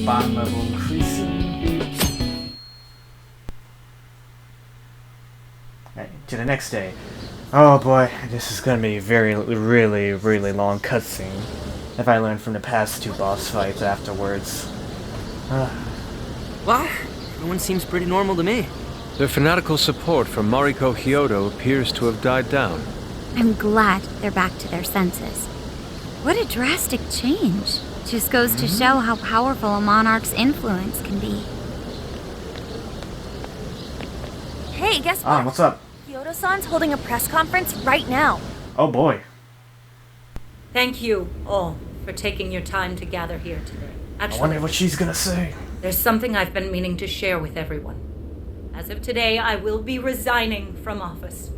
Bond level increasing. Right, to the next day. Oh boy, this is gonna be really long cutscene. If I learn from the past 2 boss fights afterwards. What? Everyone seems pretty normal to me. The fanatical support for Mariko Hyodo appears to have died down. I'm glad they're back to their senses. What a drastic change. Just goes to show how powerful a monarch's influence can be. Hey, guess what? What's up? Hyodo-san's holding a press conference right now. Oh boy. Thank you all for taking your time to gather here today. I wonder what she's gonna say. There's something I've been meaning to share with everyone. As of today, I will be resigning from office.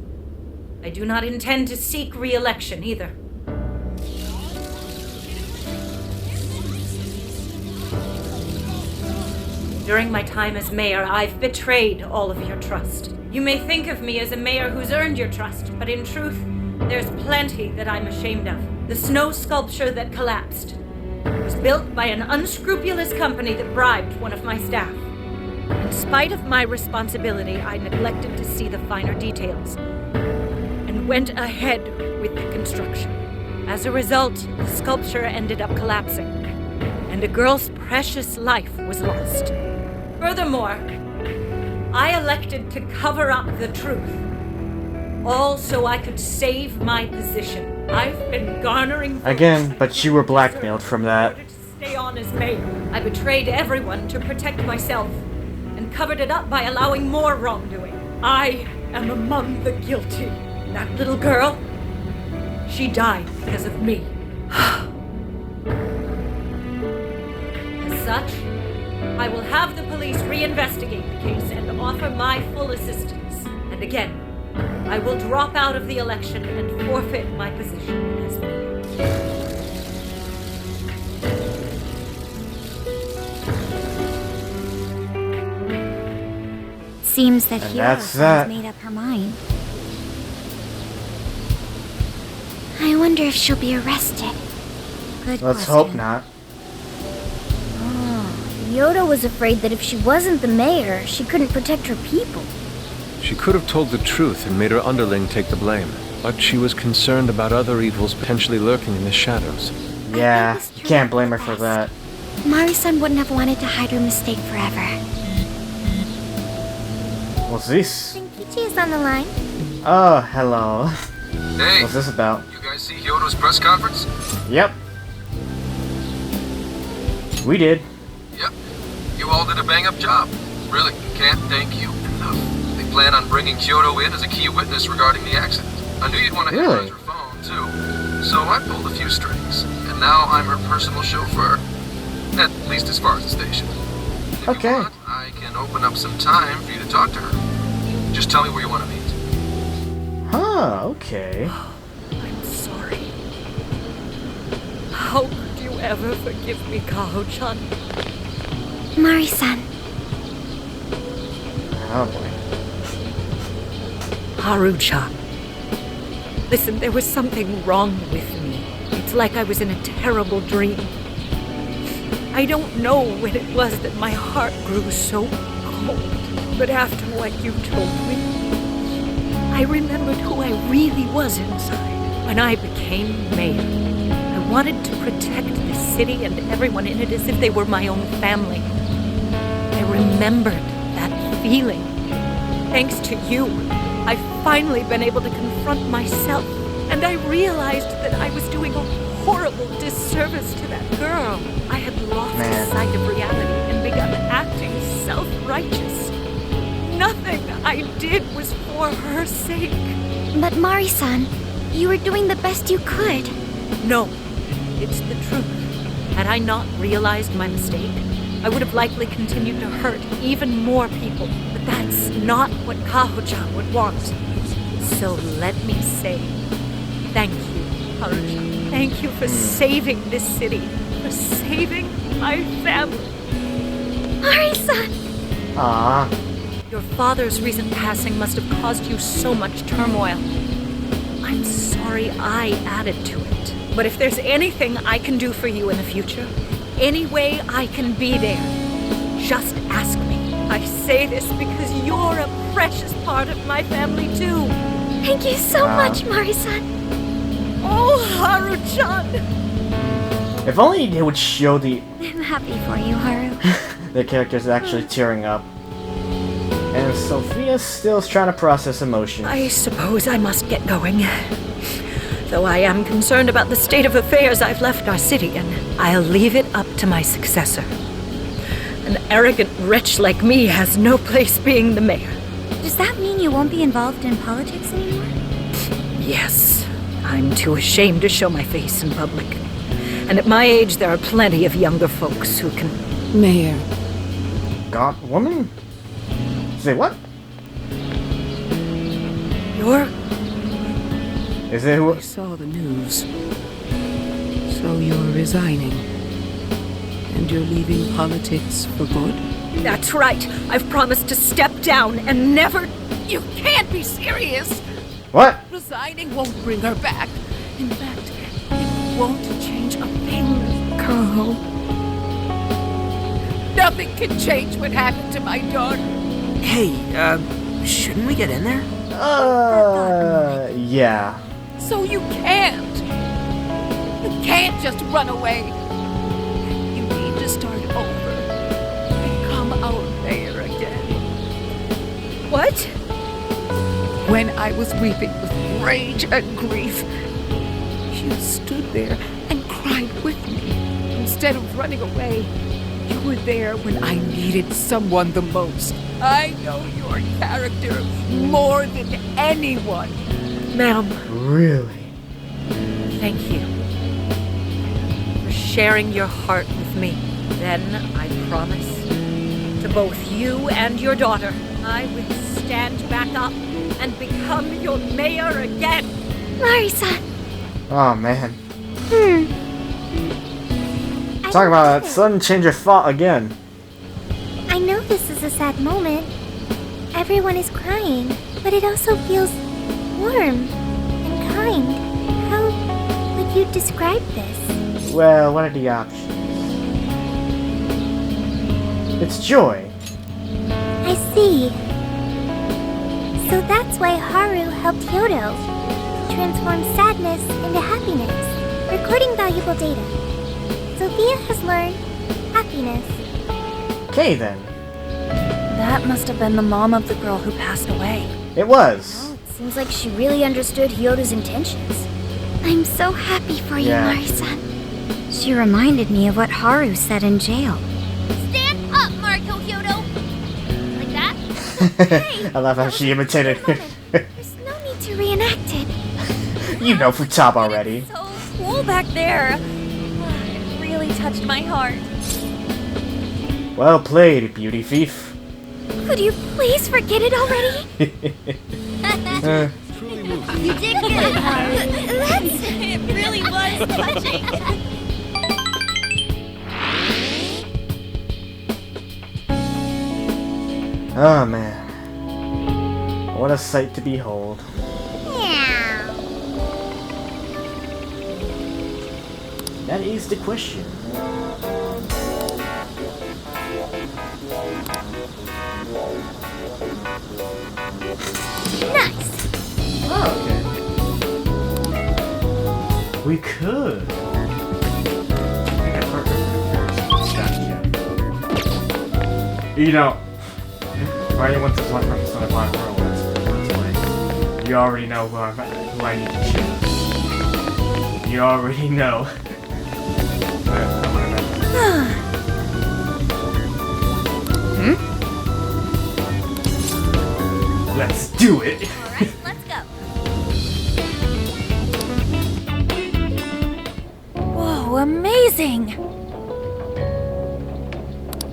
I do not intend to seek re-election either. During my time as mayor, I've betrayed all of your trust. You may think of me as a mayor who's earned your trust, but in truth, there's plenty that I'm ashamed of. The snow sculpture that collapsed was built by an unscrupulous company that bribed one of my staff. In spite of my responsibility, I neglected to see the finer details and went ahead with the construction. As a result, the sculpture ended up collapsing, and a girl's precious life was lost. Furthermore, I elected to cover up the truth, all so I could save my position. I've been garnering again, but you were blackmailed from that. in order to stay on as mayor. I betrayed everyone to protect myself, and covered it up by allowing more wrongdoing. I am among the guilty. That little girl, she died because of me. As such, I will have the police reinvestigate the case and offer my full assistance. And again, I will drop out of the election and forfeit my position as mayor. Seems that And Hero that's has that. made up her mind. I wonder if she'll be arrested. Good Let's question. hope not. Hyodo was afraid that if she wasn't the mayor, she couldn't protect her people. She could have told the truth and made her underling take the blame, but she was concerned about other evils potentially lurking in the shadows. Yeah, this you turned can't out blame her the for best. that. Mari-san wouldn't have wanted to hide her mistake forever. What's this? Shinkichi is on the line. Oh, hello. Hey, What's this about? you guys see Hyodo's press conference? Yep. We did. Yep. You all did a bang-up job. Really, can't thank you enough. They plan on bringing Hyodo in as a key witness regarding the accident. I knew you'd want to Really? analyze her phone, too. So I pulled a few strings, and now I'm her personal chauffeur. At least as far as the station. If you Okay. want, I can open up some time for you to talk to her. Just tell me where you want to meet. Huh, okay. I'm sorry. How could you ever forgive me, Kaho-chan? Mari-san, Oh boy. Haru-chan. Listen, there was something wrong with me. It's like I was in a terrible dream. I don't know when it was that my heart grew so cold, but after what you told me, I remembered who I really was inside. When I became mayor, I wanted to protect the city and everyone in it as if they were my own family. I remembered that feeling. Thanks to you, I've finally been able to confront myself, and I realized that I was doing a horrible disservice to that girl. I had lost Man. sight of reality and begun acting self-righteous. Nothing I did was for her sake. but Mari-san, you were doing the best you could. No, it's the truth. Had I not realized my mistake, I would have likely continued to hurt even more people. But that's not what Kaho-chan would want. So let me say, thank you, Haru-chan. Thank you for saving this city, for saving my family. Mari-san! Ah, Your father's recent passing must have caused you so much turmoil. I'm sorry I added to it. But if there's anything I can do for you in the future, any way I can be there, just ask me. I say this because you're a precious part of my family too. Thank you so much, Mari-san. Oh, Haru-chan! If only they would show the I'm happy for you, Haru. the characters actually tearing up. And Sophia's still trying to process emotions. I suppose I must get going. Though I am concerned about the state of affairs I've left our city in, I'll leave it up to my successor. An arrogant wretch like me has no place being the mayor. Does that mean you won't be involved in politics anymore? Yes, I'm too ashamed to show my face in public. And at my age, there are plenty of younger folks who can... Mayor, God, woman? Say what? You're... Is it who? I saw the news. So you're resigning. And you're leaving politics for good? That's right. I've promised to step down and never... You can't be serious! What? Resigning won't bring her back. In fact, it won't change a thing. Carl. Nothing can change what happened to my daughter. Hey, shouldn't we get in there? Yeah. So you can't. You can't just run away. You need to start over. Become our mayor again. What? When I was weeping with rage and grief, you stood there and cried with me. Instead of running away, you were there when I needed someone the most. I know your character more than anyone. Ma'am, Really? thank you for sharing your heart with me. Then I promise to both you and your daughter, I will stand back up and become your mayor again. Mari-san. Oh man. I Talk about that know. sudden change of thought again. I know this is a sad moment. Everyone is crying, but it also feels warm and kind. How would you describe this? Well, what are the options? It's joy. I see. So that's why Haru helped Hyodo transform sadness into happiness, recording valuable data. Sophia has learned happiness. Okay then. That must have been the mom of the girl who passed away. It was. It seems like she really understood Hyodo's intentions. I'm so happy for you, Yeah. Mari-san. She reminded me of what Haru said in jail. Stand up, Mariko Hyodo! Like that? I love how she imitated her. There's no need to reenact it. You know from top already. So cool back there. It really touched my heart. Well played, beauty thief. Could you please forget it already? You did good, Haru. It really was touching. Oh man. What a sight to behold. That is the question. Nice. Oh, okay. We could. I think I partnered with strategy. You know, Ryan wants this one from Persona 5 World. Let's play. You already know who I need to choose. You already know. Let's do it! Alright, let's go. Whoa, amazing.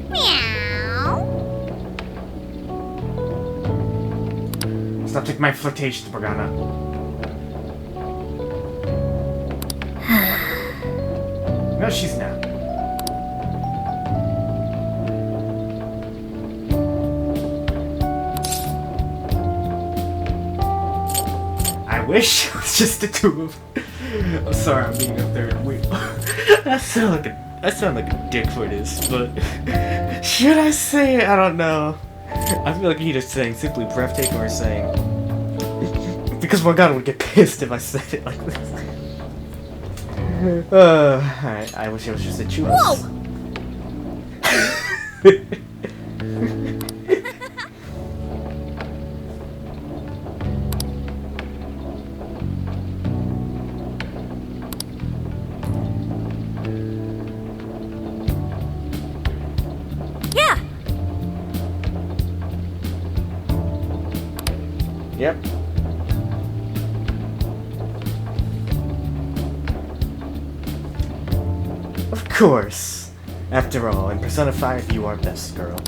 Meow. Stop taking my flirtation, Morgana. No, she's not. I wish it was just the two of them. I'm sorry, I'm being a third wheel. That's so like a I sound like a dick for this, but should I say it? I don't know. I feel like either saying simply breathtaking or saying because Morgana would get pissed if I said it like this. Alright, I wish it was just a churros. Whoa! Yeah. Yep. Of course. After all, in Persona 5, you are best, girl.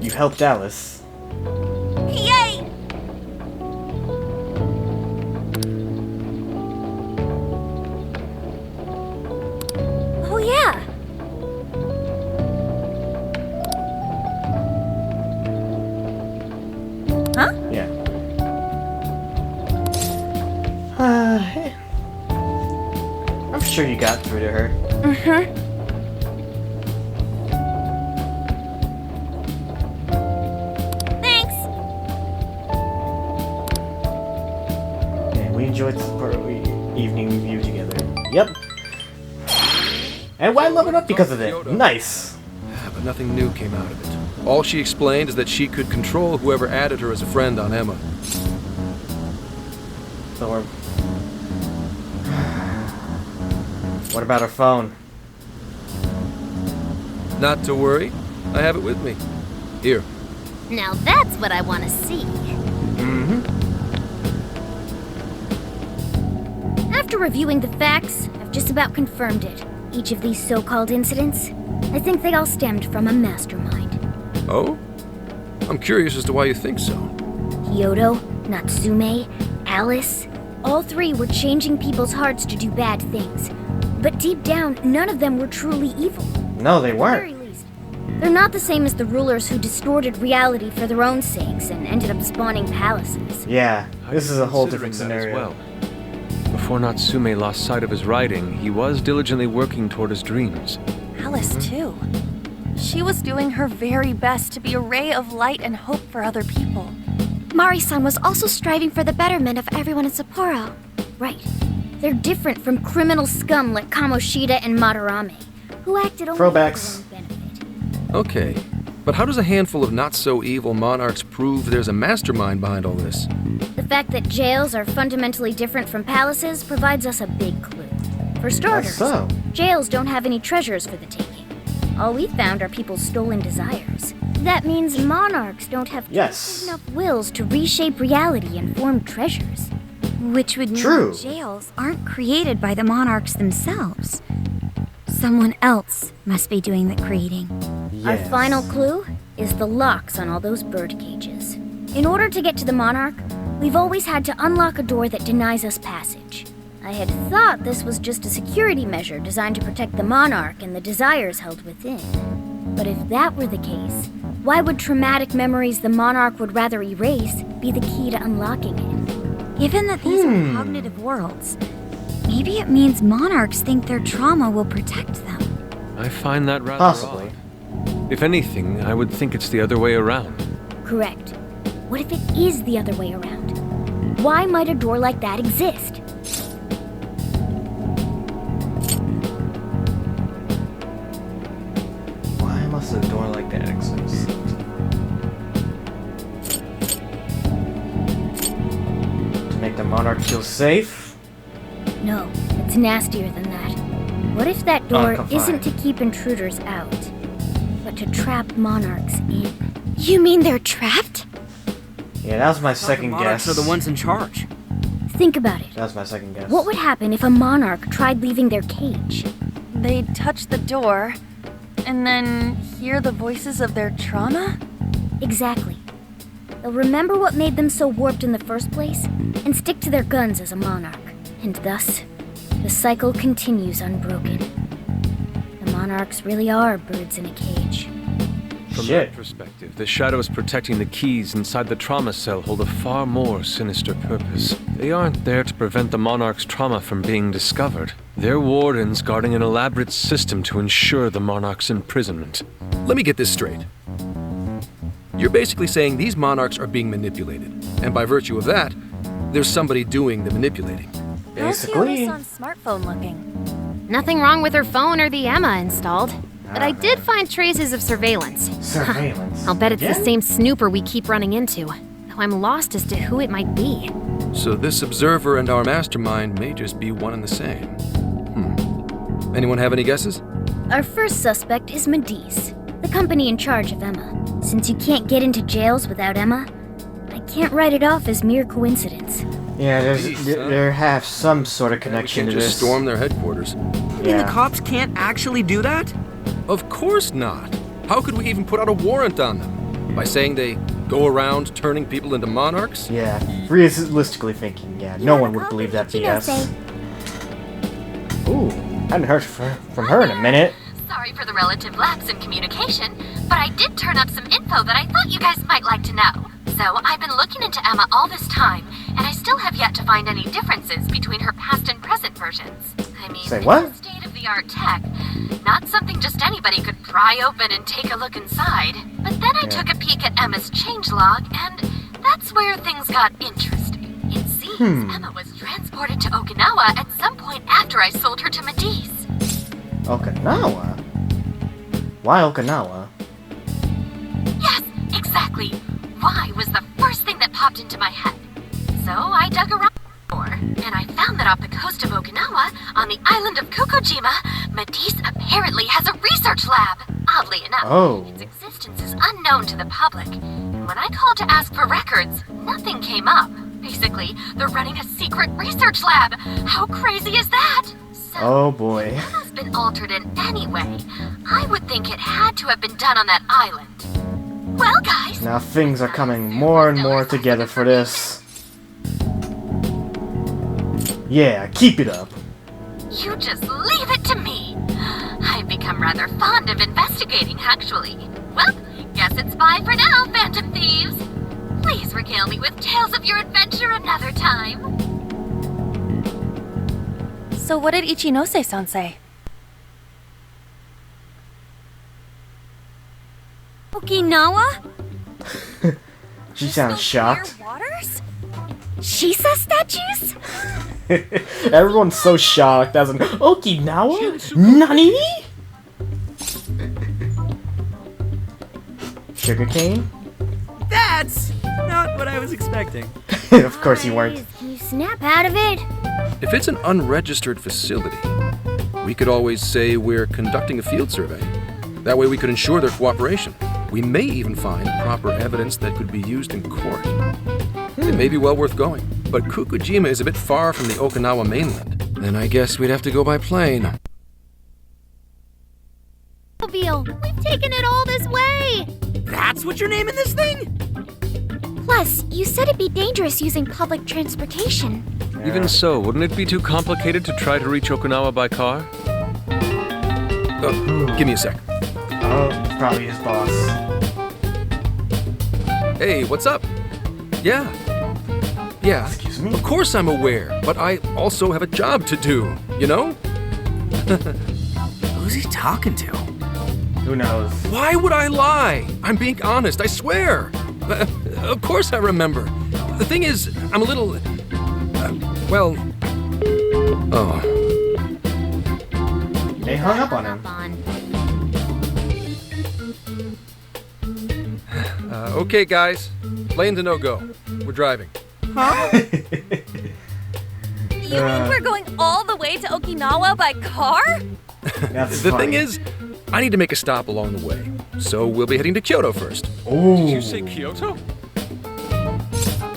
You helped Alice. Yay! Oh, yeah. Huh? Yeah. I'm sure you got through to her. Mm-hmm. Thanks. Yeah, we enjoyed the evening view together. Yep. And why level up because of it? Nice. But nothing new came out of it. All she explained is that she could control whoever added her as a friend on Emma. So we're... What about her phone? Not to worry. I have it with me. Here. Now that's what I want to see. Mm-hmm. After reviewing the facts, I've just about confirmed it. Each of these so-called incidents, I think they all stemmed from a mastermind. Oh? I'm curious as to why you think so. Kyoto, Natsume, Alice, all three were changing people's hearts to do bad things. But deep down, none of them were truly evil. No, they At the weren't. very least, they're not the same as the rulers who distorted reality for their own sakes and ended up spawning palaces. Yeah, this is a whole Considering different that as scenario. well. Before Natsume lost sight of his writing, he was diligently working toward his dreams. Alice, too. She was doing her very best to be a ray of light and hope for other people. Mari-san was also striving for the betterment of everyone in Sapporo. Right. They're different from criminal scum like Kamoshida and Madarame, who acted only Throwbacks. for their own benefit. Okay. But how does a handful of not-so-evil monarchs prove there's a mastermind behind all this? The fact that jails are fundamentally different from palaces provides us a big clue. For starters, so? jails don't have any treasures for the taking. All we found are people's stolen desires. That means monarchs don't have Yes. enough wills to reshape reality and form treasures. Which would mean True. that jails aren't created by the monarchs themselves. Someone else must be doing the creating. Our Yes. final clue is the locks on all those bird cages. In order to get to the monarch, we've always had to unlock a door that denies us passage. I had thought this was just a security measure designed to protect the monarch and the desires held within. But if that were the case, why would traumatic memories the monarch would rather erase be the key to unlocking it? Given that these are cognitive worlds, maybe it means monarchs think their trauma will protect them. I find that rather Possibly. odd. If anything, I would think it's the other way around. Correct. What if it is the other way around? Why might a door like that exist? Why must a door like that exist? To make the monarch feel safe? No, it's nastier than that. What if that door Unconfined. isn't to keep intruders out, but to trap monarchs in? You mean they're trapped? Yeah, that was my The second monarchs guess. are the ones in charge. Think about it. That was my second guess. What would happen if a monarch tried leaving their cage? They'd touch the door and then hear the voices of their trauma? Exactly. They'll remember what made them so warped in the first place and stick to their guns as a monarch. And thus, the cycle continues unbroken. The monarchs really are birds in a cage. From Shit. that perspective, the shadows protecting the keys inside the trauma cell hold a far more sinister purpose. They aren't there to prevent the Monarch's trauma from being discovered. They're wardens guarding an elaborate system to ensure the Monarch's imprisonment. Let me get this straight. You're basically saying these Monarchs are being manipulated, and by virtue of that, there's somebody doing the manipulating. Basically. How's Kyoto's smartphone looking? Nothing wrong with her phone or the Emma installed. But I did find traces of surveillance. Surveillance. I'll bet it's Yeah? the same snooper we keep running into. Though I'm lost as to who it might be. So this observer and our mastermind may just be one and the same. Anyone have any guesses? Our first suspect is Medice, the company in charge of Emma. Since you can't get into jails without Emma, I can't write it off as mere coincidence. Yeah, Jeez, huh? there have some sort of We connection can't to just this. storm their headquarters. You mean the Yeah. cops can't actually do that? Of course not. How could we even put out a warrant on them? By saying they go around turning people into monarchs? Yeah, realistically thinking, yeah, no one would believe that BS. Ooh, hadn't heard from her in a minute. Sorry for the relative lapse in communication, but I did turn up some info that I thought you guys might like to know. So I've been looking into Emma all this time, and I still have yet to find any differences between her past and present versions. I mean, Say what? it's state-of-the-art tech, not something just anybody could pry open and take a look inside. But then I took a peek at Emma's changelog, and that's where things got interesting. It seems Emma was transported to Okinawa at some point after I sold her to Medice. Okinawa? Why Okinawa? Yes, exactly. Why was the first thing that popped into my head. So I dug around more, and I found that off the coast of Okinawa, on the island of Kokojima, Medice apparently has a research lab. Oddly enough, its existence is unknown to the public. And when I called to ask for records, nothing came up. Basically, they're running a secret research lab. How crazy is that? So, Oh boy. Emma's been altered in any way. I would think it had to have been done on that island. Well, guys. Now things are coming more and more together for this. Yeah, keep it up. You just leave it to me. I've become rather fond of investigating, actually. Well, guess it's bye for now, Phantom Thieves. Please regale me with tales of your adventure another time. So what did Ichinose-san say? Okinawa? She sounds shocked. Waters? Shisa statues? Everyone's so shocked as in Okinawa? Nani? Sugarcane? That's not what I was expecting. Of course you weren't. Can you snap out of it? If it's an unregistered facility, we could always say we're conducting a field survey. That way we could ensure their cooperation. We may even find proper evidence that could be used in court. It may be well worth going, but Kokojima is a bit far from the Okinawa mainland. Then I guess we'd have to go by plane. We've taken it all this way! That's what you're naming this thing? Plus, you said it'd be dangerous using public transportation. Even so, wouldn't it be too complicated to try to reach Okinawa by car? Give me a sec. Oh, probably his boss. Hey, what's up? Yeah. Excuse me? Of course I'm aware, but I also have a job to do, you know? Who's he talking to? Who knows? Why would I lie? I'm being honest, I swear. Of course I remember. The thing is, I'm a little... They hung up on him. Okay, guys. Plane's a no-go. We're driving. You mean we're going all the way to Okinawa by car? That's The funny. thing is, I need to make a stop along the way. So we'll be heading to Kyoto first. Ooh. Did you say Kyoto?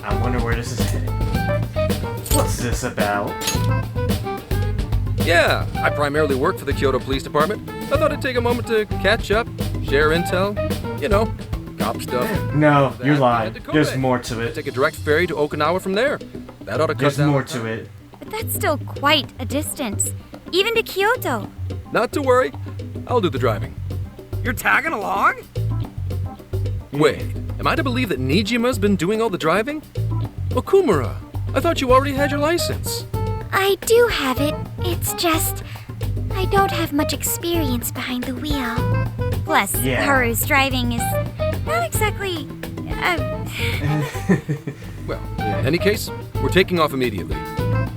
I wonder where this is headed. What's this about? Yeah, I primarily work for the Kyoto Police Department. I thought I'd take a moment to catch up, share intel, you know, cop stuff. No, That you and lied. head to There's Kobe. more to it. Take a direct ferry to Okinawa from there. That ought to cut There's down more on to time. it. But that's still quite a distance. Even to Kyoto. Not to worry, I'll do the driving. You're tagging along? Wait, am I to believe that Nijima's been doing all the driving? Okumura, I thought you already had your license. I do have it. It's just I don't have much experience behind the wheel. Plus, Yeah. Haru's driving is not exactly. Well, in any case, we're taking off immediately.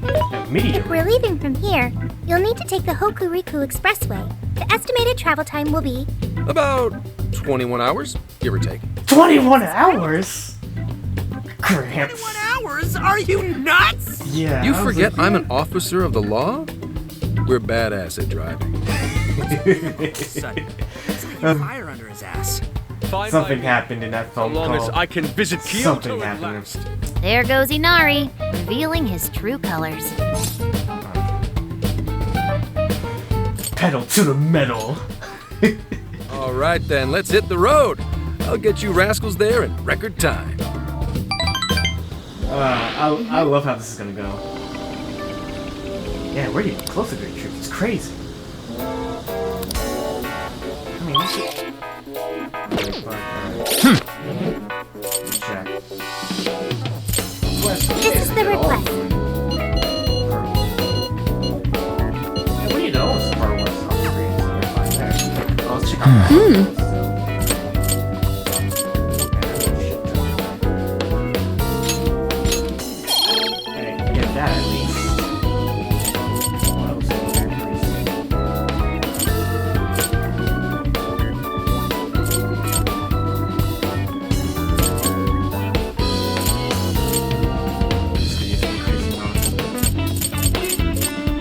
If Immediately. we're leaving from here, you'll need to take the Hokuriku Expressway. The estimated travel time will be About 21 hours, give or take. 21 hours? Gramps. 21 hours? Are you nuts? Yeah. You I was forget like, I'm an officer of the law? We're badass at driving. Son, he's got fire under his ass. Fine Something by me, happened in that as phone long as call. I can visit Kyoto Something at happened. last. There goes Inari, revealing his true colors. Pedal to the metal. All right then, let's hit the road. I'll get you rascals there in record time. I love how this is gonna go. Yeah, we're getting closer to the truth. It's crazy. I mean, this is... Check. This is the request. Yeah, what do you know? It's part of what's on screen, so we're fine there. Oh, let's check out Okay, get that at least. What else is there? This could use some crazy mods. Let's check it out.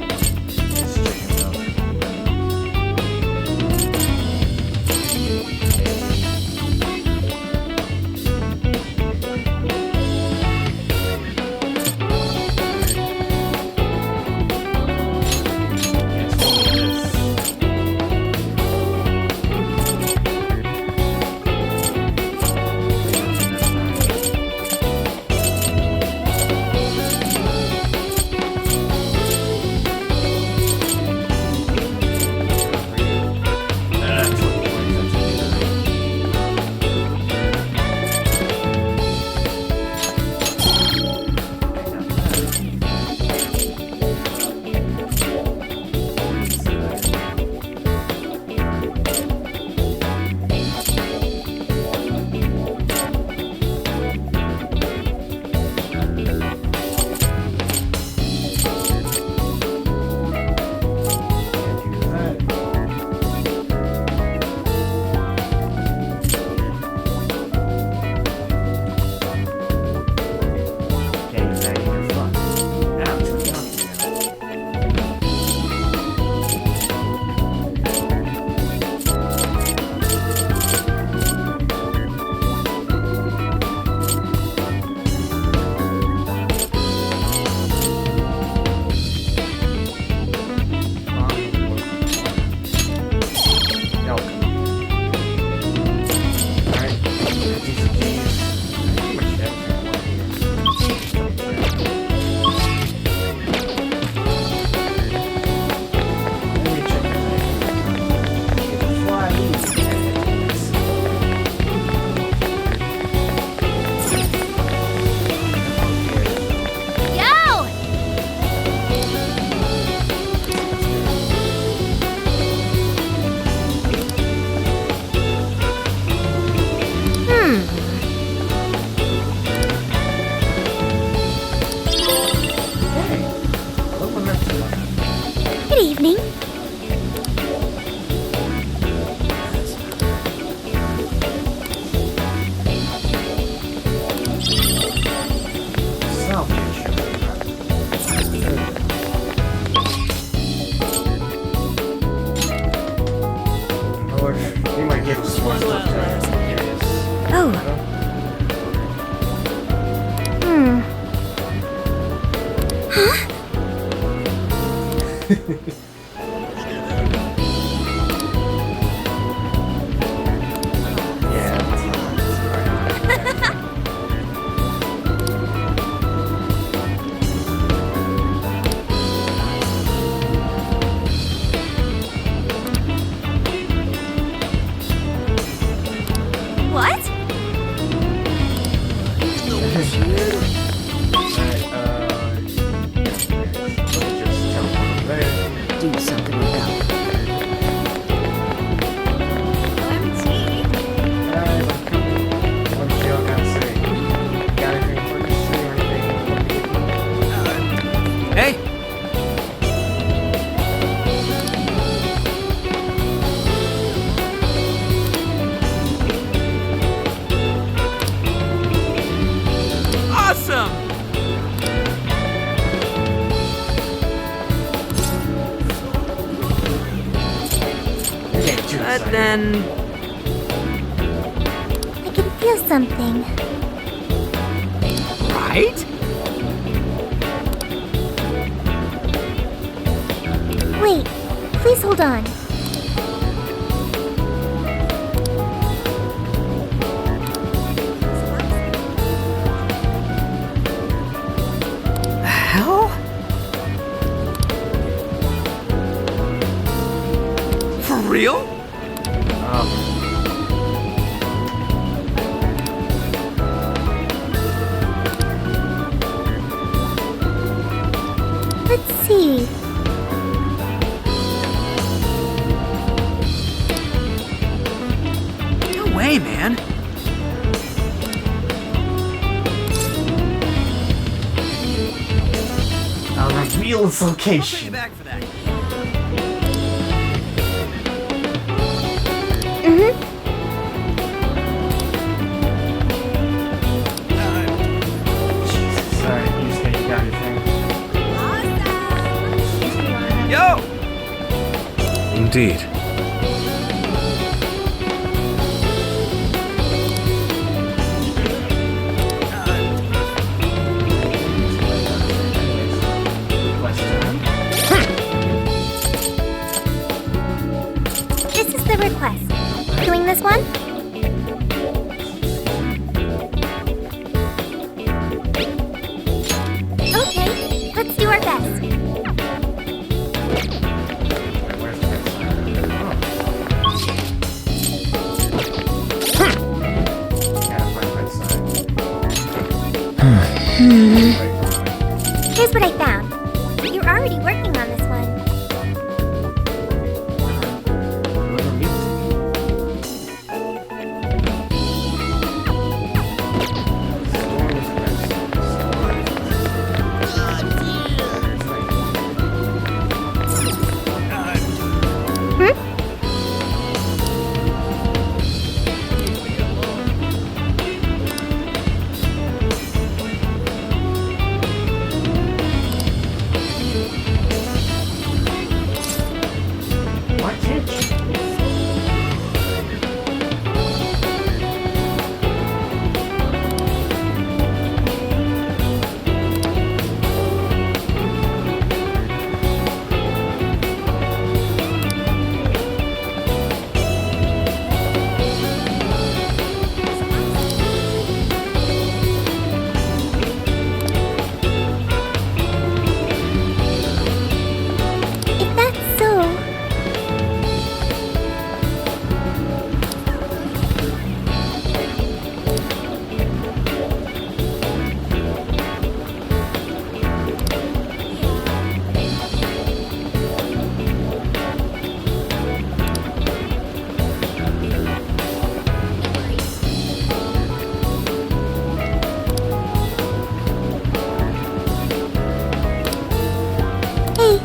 Yes, what is this? That's what it Yo! Good evening. Or we might get some more stuff there. Here it is. Oh. Huh? Yeah, that's not What? do something about it. What did y'all gotta say? Got anything for me to say or anything? Hey! Awesome! But then... I can feel something. Right? Wait, please hold on. Hell? For real? Let's see. No way, man. I'll reveal its I'll pay you location. back for that. Jesus, alright, you got your thing. Yo! Indeed. This is the request. Doing this one? Okay, let's do our best. Here's what I found. You're already working on this one. Why can't you? If that's so, hey,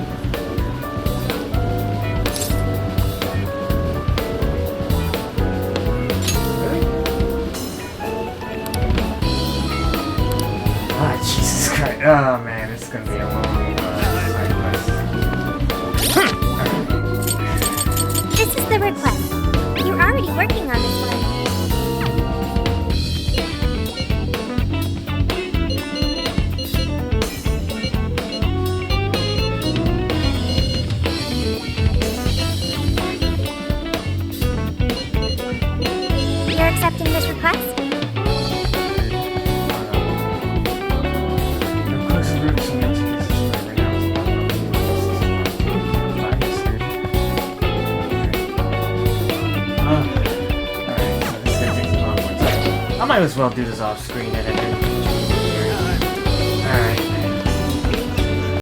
Ah, Jesus Christ. Oh man, it's gonna be a long side quest. this is the request. You're already working on this one. You're accepting this request? Of course, the root some pieces right now is alright, so this is gonna take some long time. I might as well do this off screen and